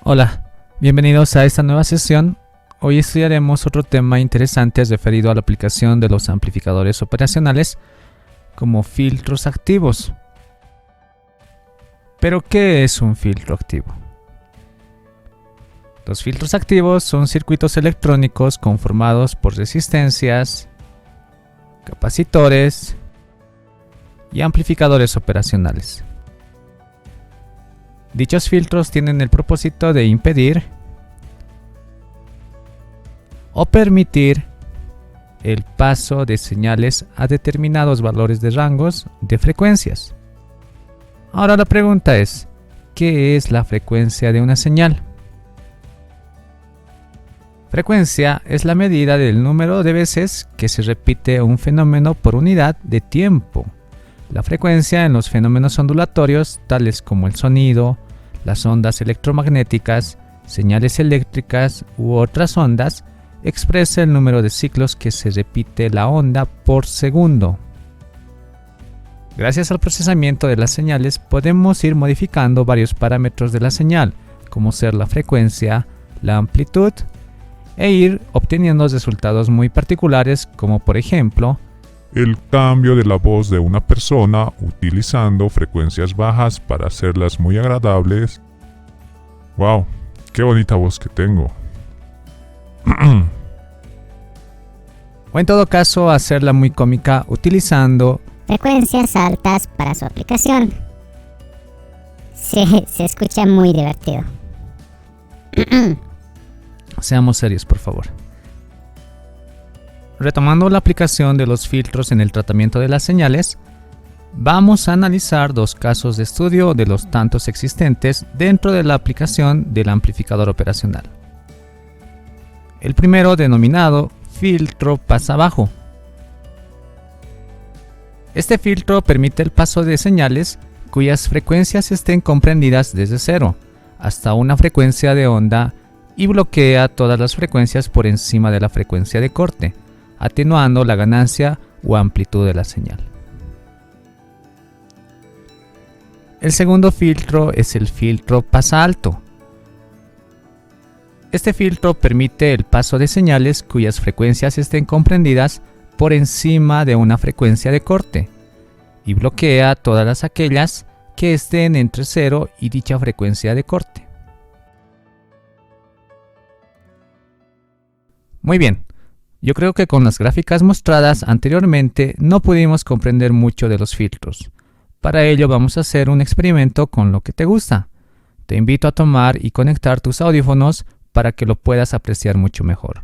Hola, bienvenidos a esta nueva sesión. Hoy estudiaremos otro tema interesante referido a la aplicación de los amplificadores operacionales como filtros activos. ¿Pero qué es un filtro activo? Los filtros activos son circuitos electrónicos conformados por resistencias, capacitores y amplificadores operacionales. Dichos filtros tienen el propósito de impedir o permitir el paso de señales a determinados valores de rangos de frecuencias. Ahora la pregunta es, ¿qué es la frecuencia de una señal? Frecuencia es la medida del número de veces que se repite un fenómeno por unidad de tiempo. La frecuencia en los fenómenos ondulatorios, tales como el sonido, las ondas electromagnéticas, señales eléctricas u otras ondas, expresa el número de ciclos que se repite la onda por segundo. Gracias al procesamiento de las señales podemos ir modificando varios parámetros de la señal, como ser la frecuencia, la amplitud, e ir obteniendo resultados muy particulares, como por ejemplo el cambio de la voz de una persona utilizando frecuencias bajas para hacerlas muy agradables. ¡Wow! ¡Qué bonita voz que tengo! O en todo caso hacerla muy cómica utilizando frecuencias altas para su aplicación. Sí, se escucha muy divertido. Seamos serios, por favor. Retomando la aplicación de los filtros en el tratamiento de las señales, vamos a analizar dos casos de estudio de los tantos existentes dentro de la aplicación del amplificador operacional. El primero, denominado filtro pasabajo. Este filtro permite el paso de señales cuyas frecuencias estén comprendidas desde 0 hasta una frecuencia de onda y bloquea todas las frecuencias por encima de la frecuencia de corte, atenuando la ganancia o amplitud de la señal. El segundo filtro es el filtro pasalto. Este filtro permite el paso de señales cuyas frecuencias estén comprendidas por encima de una frecuencia de corte y bloquea todas aquellas que estén entre 0 y dicha frecuencia de corte. Muy bien, yo creo que con las gráficas mostradas anteriormente no pudimos comprender mucho de los filtros. Para ello vamos a hacer un experimento con lo que te gusta. Te invito a tomar y conectar tus audífonos para que lo puedas apreciar mucho mejor.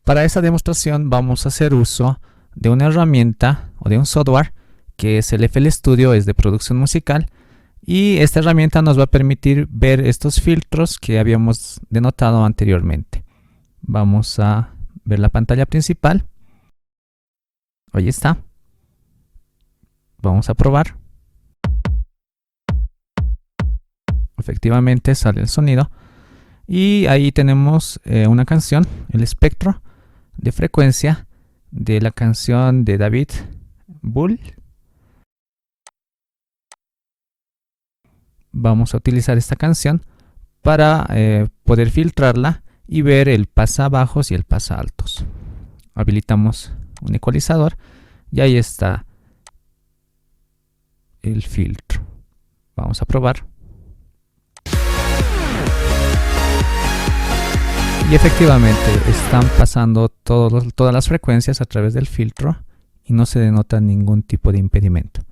Para esta demostración vamos a hacer uso de una herramienta o de un software que es el FL Studio, es de producción musical, y esta herramienta nos va a permitir ver estos filtros que habíamos denotado anteriormente. Vamos a ver la pantalla principal. Ahí está. Vamos a probar. Efectivamente sale el sonido. Y ahí tenemos una canción, el espectro de frecuencia de la canción de David Bull. Vamos a utilizar esta canción para poder filtrarla y ver el pasabajos y el pasaltos. Habilitamos un ecualizador y ahí está el filtro. Vamos a probar. Y efectivamente están pasando todas las frecuencias a través del filtro y no se denota ningún tipo de impedimento.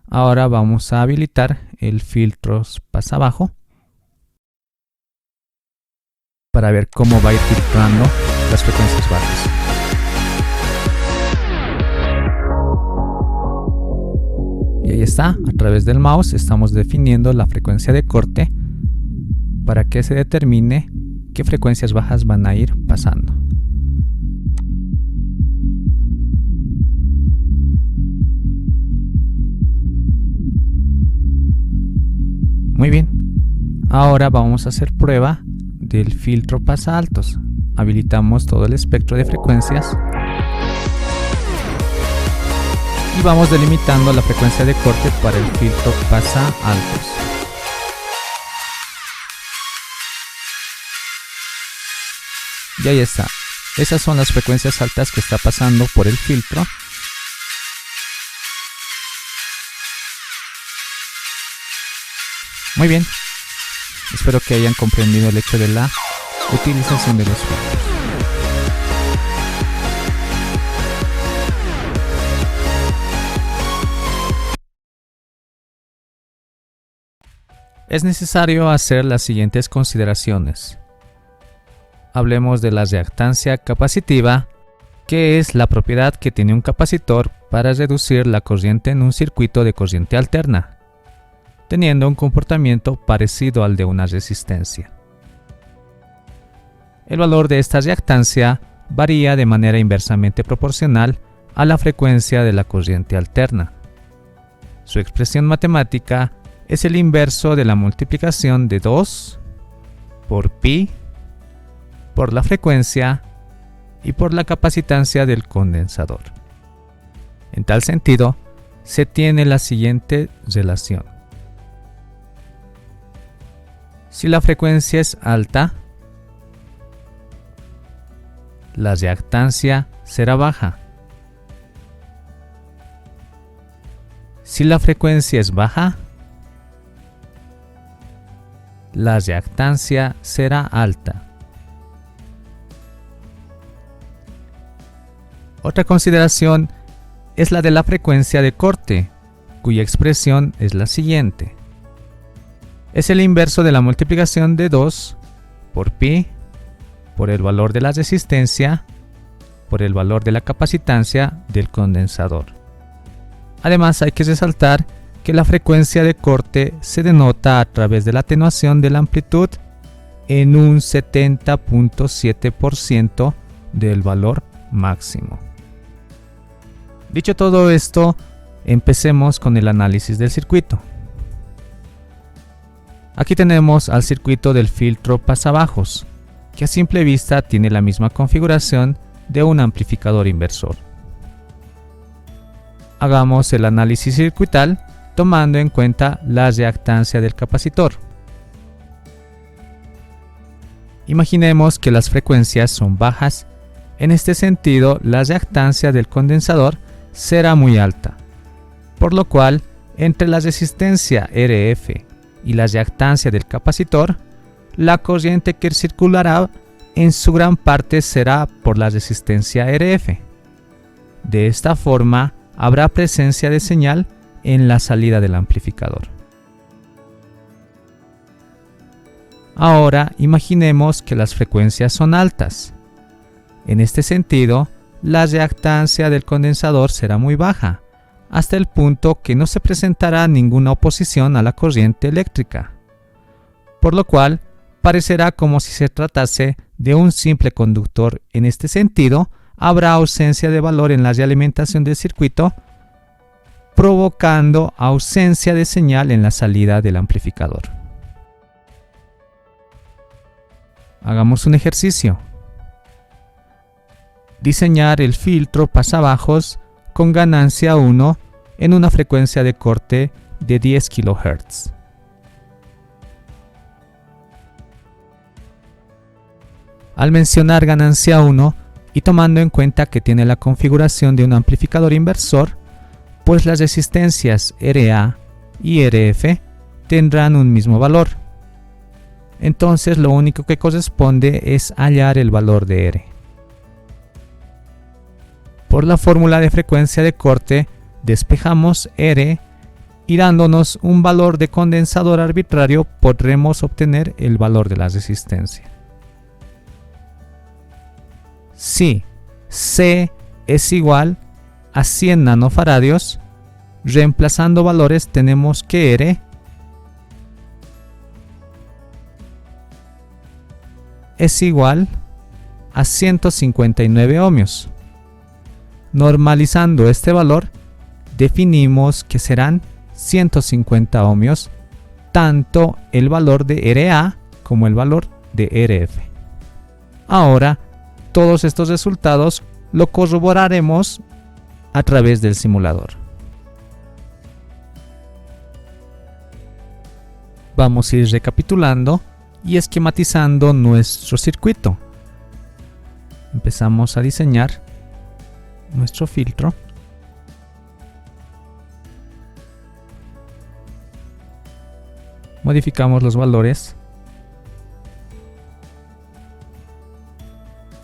Ahora vamos a habilitar el filtro pasabajo para ver cómo va a ir filtrando las frecuencias bajas. Y ahí está, a través del mouse estamos definiendo la frecuencia de corte para que se determine qué frecuencias bajas van a ir pasando. Muy bien, ahora vamos a hacer prueba del filtro pasaltos. Habilitamos todo el espectro de frecuencias y vamos delimitando la frecuencia de corte para el filtro pasaltos. Y ahí está. Esas son las frecuencias altas que está pasando por el filtro. Muy bien. Espero que hayan comprendido el hecho de la utilización de los filtros. Es necesario hacer las siguientes consideraciones. Hablemos de la reactancia capacitiva, que es la propiedad que tiene un capacitor para reducir la corriente en un circuito de corriente alterna, teniendo un comportamiento parecido al de una resistencia. El valor de esta reactancia varía de manera inversamente proporcional a la frecuencia de la corriente alterna. Su expresión matemática es el inverso de la multiplicación de 2 por pi por la frecuencia y por la capacitancia del condensador. En tal sentido, se tiene la siguiente relación. Si la frecuencia es alta, la reactancia será baja. Si la frecuencia es baja, la reactancia será alta. Otra consideración es la de la frecuencia de corte, cuya expresión es la siguiente. Es el inverso de la multiplicación de 2 por pi por el valor de la resistencia por el valor de la capacitancia del condensador. Además, hay que resaltar que la frecuencia de corte se denota a través de la atenuación de la amplitud en un 70.7% del valor máximo. Dicho todo esto, empecemos con el análisis del circuito. Aquí tenemos al circuito del filtro pasabajos, que a simple vista tiene la misma configuración de un amplificador inversor. Hagamos el análisis circuital tomando en cuenta la reactancia del capacitor. Imaginemos que las frecuencias son bajas. En este sentido, la reactancia del condensador será muy alta, por lo cual entre la resistencia RF y la reactancia del capacitor, la corriente que circulará en su gran parte será por la resistencia RF. De esta forma, habrá presencia de señal en la salida del amplificador. Ahora imaginemos que las frecuencias son altas. En este sentido, la reactancia del condensador será muy baja, hasta el punto que no se presentará ninguna oposición a la corriente eléctrica, por lo cual parecerá como si se tratase de un simple conductor. En este sentido, habrá ausencia de valor en la realimentación del circuito, provocando ausencia de señal en la salida del amplificador. Hagamos un ejercicio. Diseñar el filtro pasabajos con ganancia 1 en una frecuencia de corte de 10 kHz. Al mencionar ganancia 1 y tomando en cuenta que tiene la configuración de un amplificador inversor, pues las resistencias RA y RF tendrán un mismo valor. Entonces lo único que corresponde es hallar el valor de R. Por la fórmula de frecuencia de corte, despejamos R y dándonos un valor de condensador arbitrario podremos obtener el valor de la resistencia. Si C es igual a 100 nanofaradios, reemplazando valores tenemos que R es igual a 159 ohmios. Normalizando este valor, definimos que serán 150 ohmios, tanto el valor de RA como el valor de RF. Ahora, todos estos resultados lo corroboraremos a través del simulador. Vamos a ir recapitulando y esquematizando nuestro circuito. empezamos a diseñar nuestro filtro. Modificamos los valores.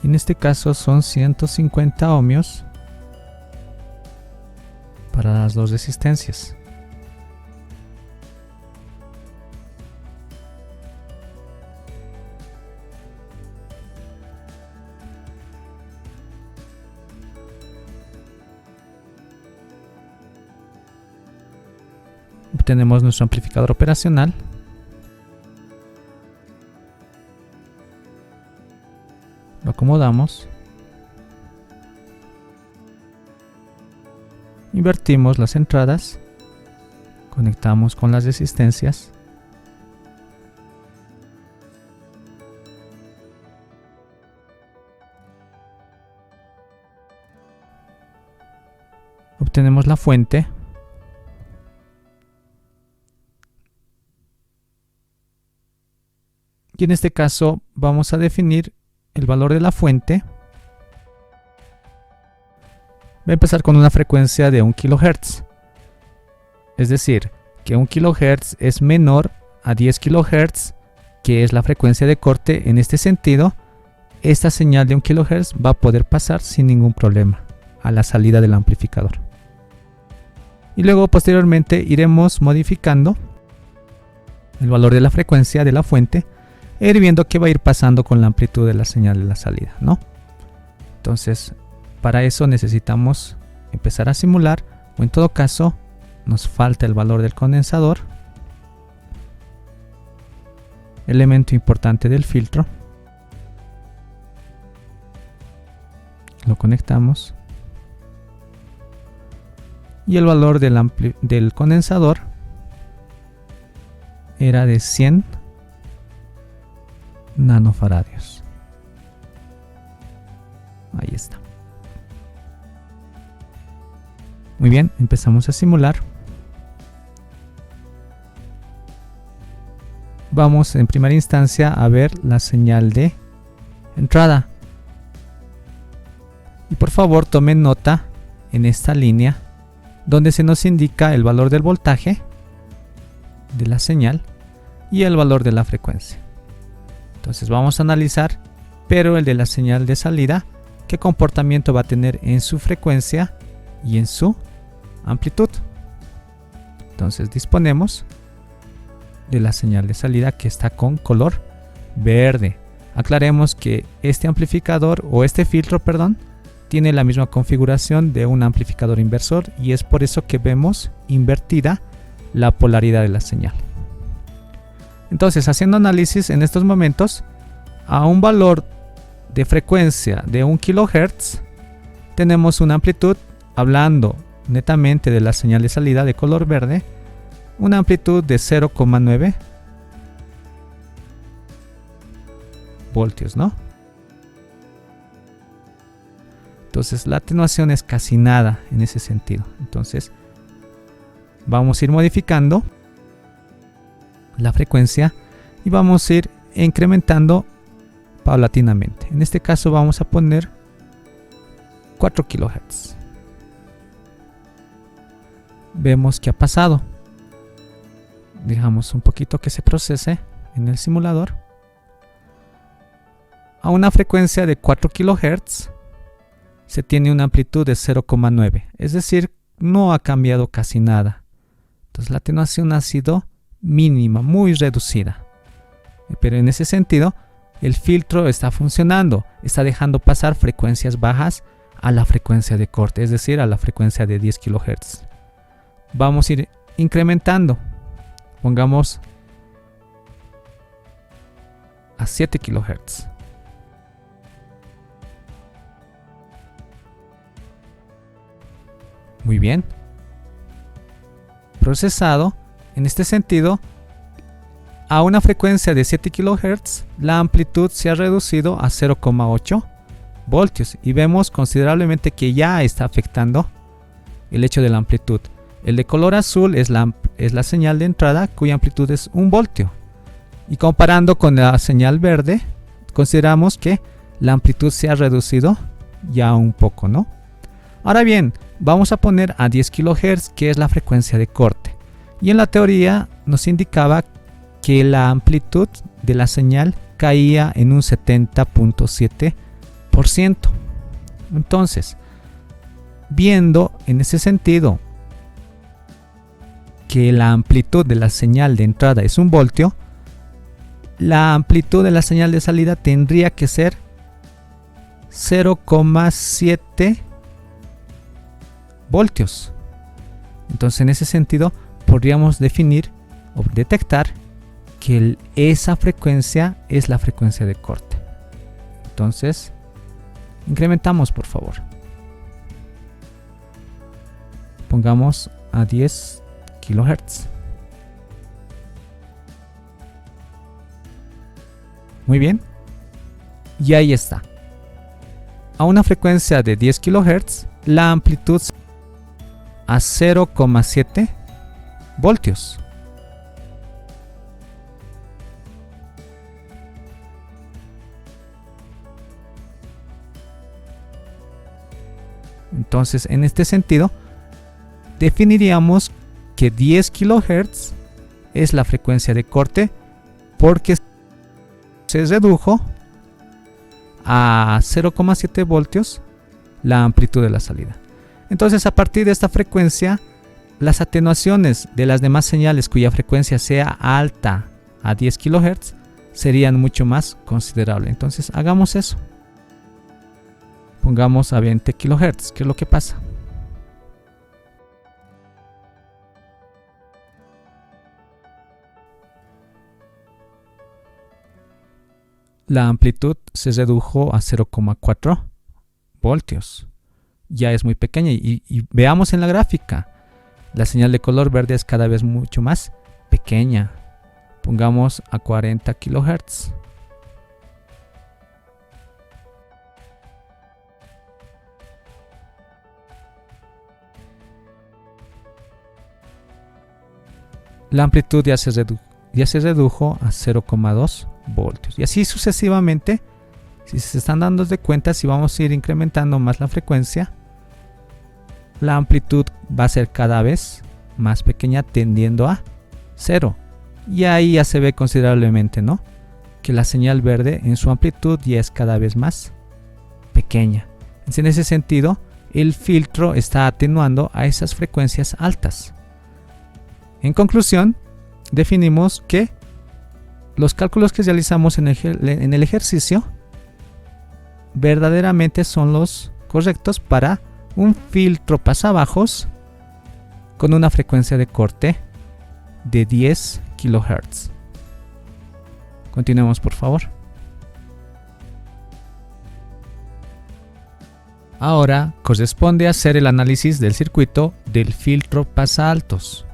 En este caso son 150 ohmios para las dos resistencias. Obtenemos nuestro amplificador operacional. Lo acomodamos. Invertimos las entradas. Conectamos con las resistencias. Obtenemos la fuente. Y en este caso vamos a definir el valor de la fuente. Va a empezar con una frecuencia de 1 kHz. Es decir, que 1 kHz es menor a 10 kHz, que es la frecuencia de corte. En este sentido, esta señal de 1 kHz va a poder pasar sin ningún problema a la salida del amplificador. Y luego posteriormente iremos modificando el valor de la frecuencia de la fuente, e ir viendo qué va a ir pasando con la amplitud de la señal de la salida, ¿no? Entonces, para eso necesitamos empezar a simular, o en todo caso, nos falta el valor del condensador, elemento importante del filtro. Lo conectamos. Y el valor del condensador era de 100 nanofaradios. Ahí está. Muy bien, empezamos a simular. Vamos en primera instancia a ver la señal de entrada. Y por favor tomen nota en esta línea donde se nos indica el valor del voltaje de la señal y el valor de la frecuencia. Entonces vamos a analizar, pero el de la señal de salida, qué comportamiento va a tener en su frecuencia y en su amplitud. Entonces disponemos de la señal de salida, que está con color verde. Aclaremos que este amplificador o este filtro, perdón, tiene la misma configuración de un amplificador inversor, y es por eso que vemos invertida la polaridad de la señal. Entonces, haciendo análisis en estos momentos, a un valor de frecuencia de 1 kHz tenemos una amplitud, hablando netamente de la señal de salida de color verde, una amplitud de 0,9 voltios, ¿no? Entonces la atenuación es casi nada en ese sentido. Entonces vamos a ir modificando la frecuencia y vamos a ir incrementando paulatinamente. En este caso vamos a poner 4 kHz. Vemos que ha pasado. Dejamos un poquito que se procese en el simulador. A una frecuencia de 4 kHz se tiene una amplitud de 0,9, es decir, no ha cambiado casi nada. Entonces la atenuación ha sido mínima, muy reducida. Pero en ese sentido, el filtro está funcionando, está dejando pasar frecuencias bajas a la frecuencia de corte, es decir, a la frecuencia de 10 kHz. Vamos a ir incrementando. Pongamos a 7 kHz. Muy bien. Procesado. En este sentido, a una frecuencia de 7 kHz, la amplitud se ha reducido a 0,8 voltios. Y vemos considerablemente que ya está afectando el hecho de la amplitud. El de color azul es la señal de entrada, cuya amplitud es 1 voltio. Y comparando con la señal verde, consideramos que la amplitud se ha reducido ya un poco, ¿no? Ahora bien, vamos a poner a 10 kHz, que es la frecuencia de corte. Y en la teoría nos indicaba que la amplitud de la señal caía en un 70.7%. Entonces, viendo en ese sentido que la amplitud de la señal de entrada es 1 voltio, la amplitud de la señal de salida tendría que ser 0,7 voltios. Entonces, en ese sentido, podríamos definir o detectar que esa frecuencia es la frecuencia de corte. Entonces, incrementamos, por favor. Pongamos a 10 kHz. Muy bien. Y ahí está. A una frecuencia de 10 kHz, la amplitud a 0,7 voltios. Entonces, en este sentido, definiríamos que 10 kHz es la frecuencia de corte porque se redujo a 0,7 voltios la amplitud de la salida. Entonces, a partir de esta frecuencia, las atenuaciones de las demás señales cuya frecuencia sea alta a 10 kHz serían mucho más considerables. Entonces, hagamos eso. Pongamos a 20 kHz. ¿Qué es lo que pasa? La amplitud se redujo a 0,4 voltios. Ya es muy pequeña y veamos en la gráfica. La señal de color verde es cada vez mucho más pequeña. Pongamos a 40 kHz. La amplitud ya se redujo a 0,2 voltios. Y así sucesivamente, si se están dando de cuenta, si vamos a ir incrementando más la frecuencia, la amplitud va a ser cada vez más pequeña, tendiendo a 0. Y ahí ya se ve considerablemente, ¿no?, que la señal verde en su amplitud ya es cada vez más pequeña. En ese sentido, el filtro está atenuando a esas frecuencias altas. En conclusión, definimos que los cálculos que realizamos en el ejercicio verdaderamente son los correctos para un filtro pasabajos con una frecuencia de corte de 10 kHz. Continuemos, por favor. Ahora corresponde hacer el análisis del circuito del filtro pasaltos.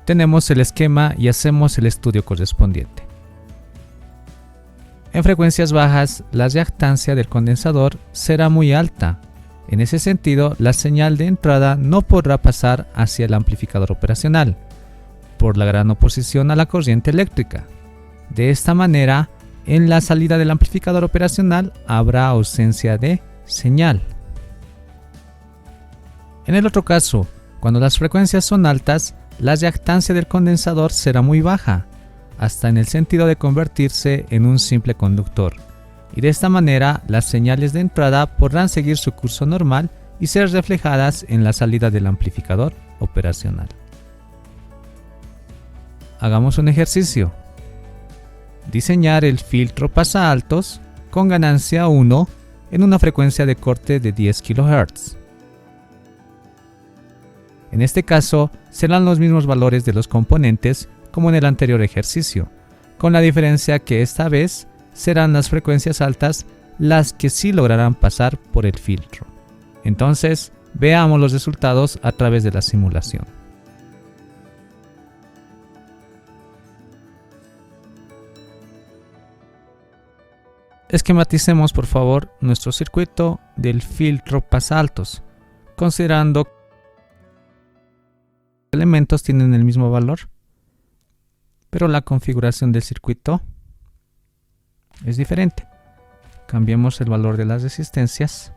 Tenemos el esquema y hacemos el estudio correspondiente. En frecuencias bajas, la reactancia del condensador será muy alta. En ese sentido, la señal de entrada no podrá pasar hacia el amplificador operacional, por la gran oposición a la corriente eléctrica. De esta manera, en la salida del amplificador operacional habrá ausencia de señal. En el otro caso, cuando las frecuencias son altas, la reactancia del condensador será muy baja, hasta en el sentido de convertirse en un simple conductor, y de esta manera las señales de entrada podrán seguir su curso normal y ser reflejadas en la salida del amplificador operacional. Hagamos un ejercicio. Diseñar el filtro pasaaltos con ganancia 1 en una frecuencia de corte de 10 kHz. En este caso, serán los mismos valores de los componentes como en el anterior ejercicio, con la diferencia que esta vez serán las frecuencias altas las que sí lograrán pasar por el filtro. Entonces, veamos los resultados a través de la simulación. Esquematicemos, por favor, nuestro circuito del filtro pasaaltos, considerando que los elementos tienen el mismo valor, pero la configuración del circuito es diferente. Cambiemos el valor de las resistencias.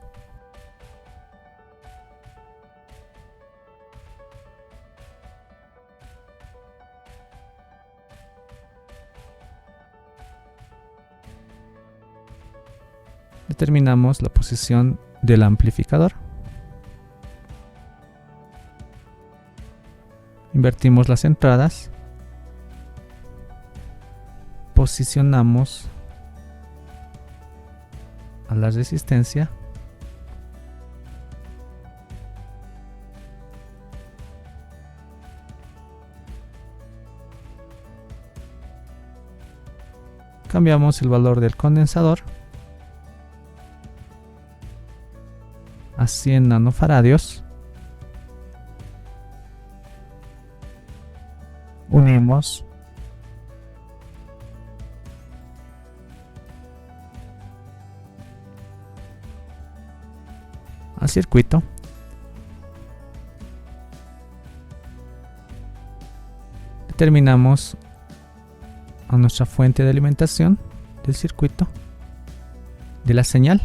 Determinamos la posición del amplificador. Invertimos las entradas. Posicionamos a la resistencia. Cambiamos el valor del condensador a 100 nanofaradios. Unimos al circuito. Determinamos a nuestra fuente de alimentación del circuito de la señal.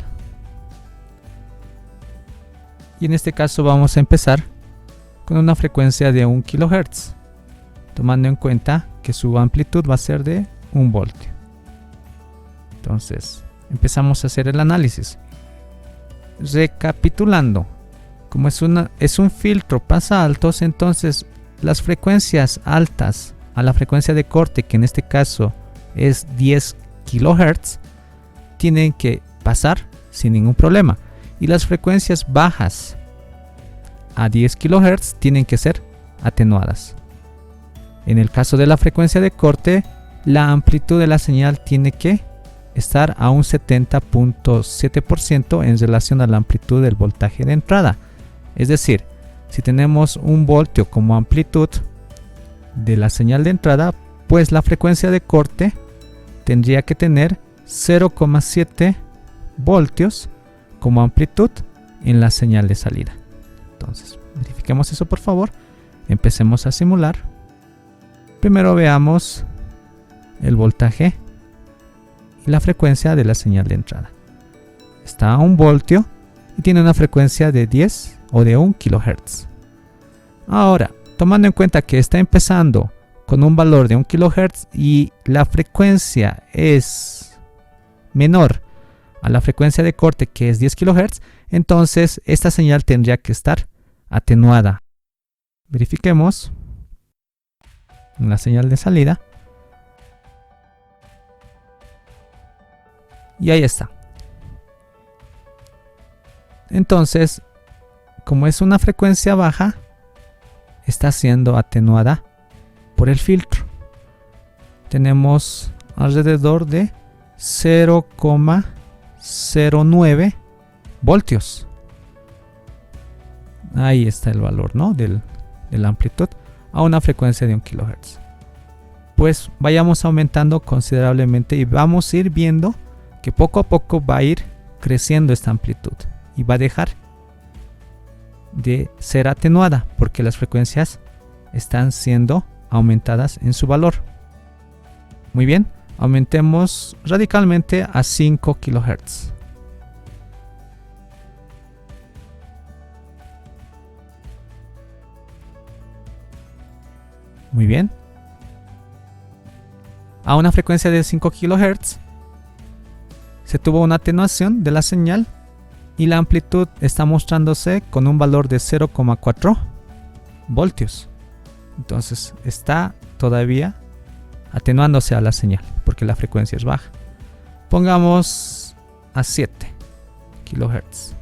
Y en este caso vamos a empezar con una frecuencia de 1 kHz, tomando en cuenta que su amplitud va a ser de 1 voltio. Entonces, empezamos a hacer el análisis. Recapitulando, como es un filtro pasa altos, entonces las frecuencias altas a la frecuencia de corte, que en este caso es 10 kHz, tienen que pasar sin ningún problema. Y las frecuencias bajas a 10 kHz tienen que ser atenuadas. En el caso de la frecuencia de corte, la amplitud de la señal tiene que estar a un 70.7% en relación a la amplitud del voltaje de entrada. Es decir, si tenemos 1 voltio como amplitud de la señal de entrada, pues la frecuencia de corte tendría que tener 0,7 voltios como amplitud en la señal de salida. Entonces, verifiquemos eso por favor. Empecemos a simular. Primero veamos el voltaje y la frecuencia de la señal de entrada. Está a 1 voltio y tiene una frecuencia de 10 o de 1 kHz. Ahora, tomando en cuenta que está empezando con un valor de 1 kHz y la frecuencia es menor a la frecuencia de corte, que es 10 kHz, entonces esta señal tendría que estar atenuada. Verifiquemos en la señal de salida. Y ahí está. Entonces, como es una frecuencia baja, está siendo atenuada por el filtro. Tenemos alrededor de 0,09 voltios. Ahí está el valor, ¿no? de la amplitud a una frecuencia de 1 kHz. Pues vayamos aumentando considerablemente y vamos a ir viendo que poco a poco va a ir creciendo esta amplitud y va a dejar de ser atenuada porque las frecuencias están siendo aumentadas en su valor. Muy bien, aumentemos radicalmente a 5 kHz. Muy bien. A una frecuencia de 5 kHz se tuvo una atenuación de la señal y la amplitud está mostrándose con un valor de 0,4 voltios. Entonces está todavía atenuándose a la señal porque la frecuencia es baja. Pongamos a 7 kHz.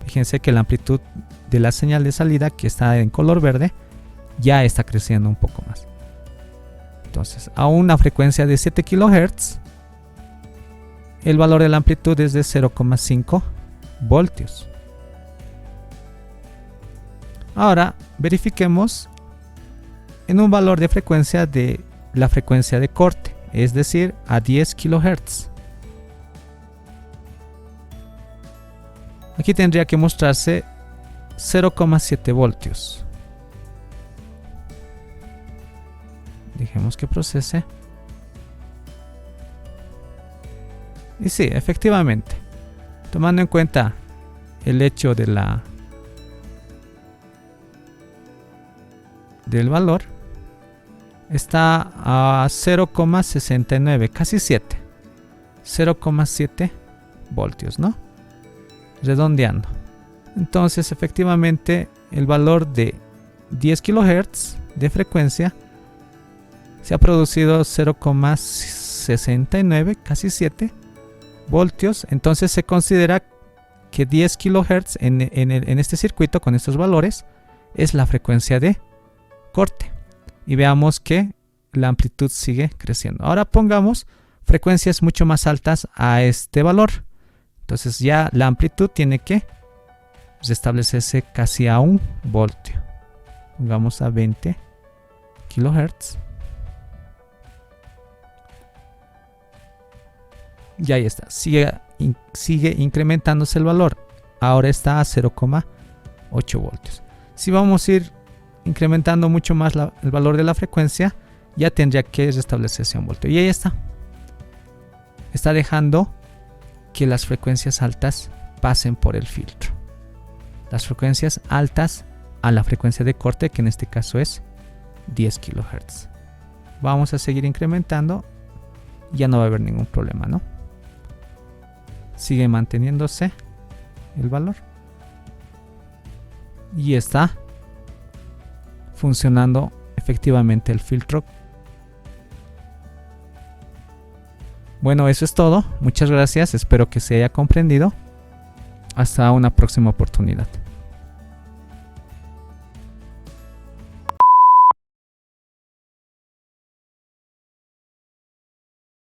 Fíjense que la amplitud de la señal de salida, que está en color verde, ya está creciendo un poco más. Entonces, a una frecuencia de 7 kHz, el valor de la amplitud es de 0,5 voltios. Ahora, verifiquemos en un valor de frecuencia de la frecuencia de corte, es decir, a 10 kHz. Aquí tendría que mostrarse 0,7 voltios. Dejemos que procese. Y sí, efectivamente, tomando en cuenta el hecho del valor, está a 0,69, casi 7, 0,7 voltios, ¿no? Redondeando. Entonces, efectivamente, el valor de 10 kHz de frecuencia se ha producido 0,69, casi 7 voltios. Entonces se considera que 10 kHz en este circuito con estos valores es la frecuencia de corte. Y veamos que la amplitud sigue creciendo. Ahora pongamos frecuencias mucho más altas a este valor. Entonces ya la amplitud tiene que restablecerse casi a 1 voltio. Pongamos a 20 kHz. Y ahí está. Sigue incrementándose el valor. Ahora está a 0,8 voltios. Si vamos a ir incrementando mucho más el valor de la frecuencia, ya tendría que restablecerse a 1 voltio. Y ahí está. Está dejando que las frecuencias altas pasen por el filtro. Las frecuencias altas a la frecuencia de corte, que en este caso es 10 kHz. Vamos a seguir incrementando. Ya no va a haber ningún problema, ¿no? Sigue manteniéndose el valor. Y está funcionando efectivamente el filtro. Bueno, eso es todo. Muchas gracias. Espero que se haya comprendido. Hasta una próxima oportunidad.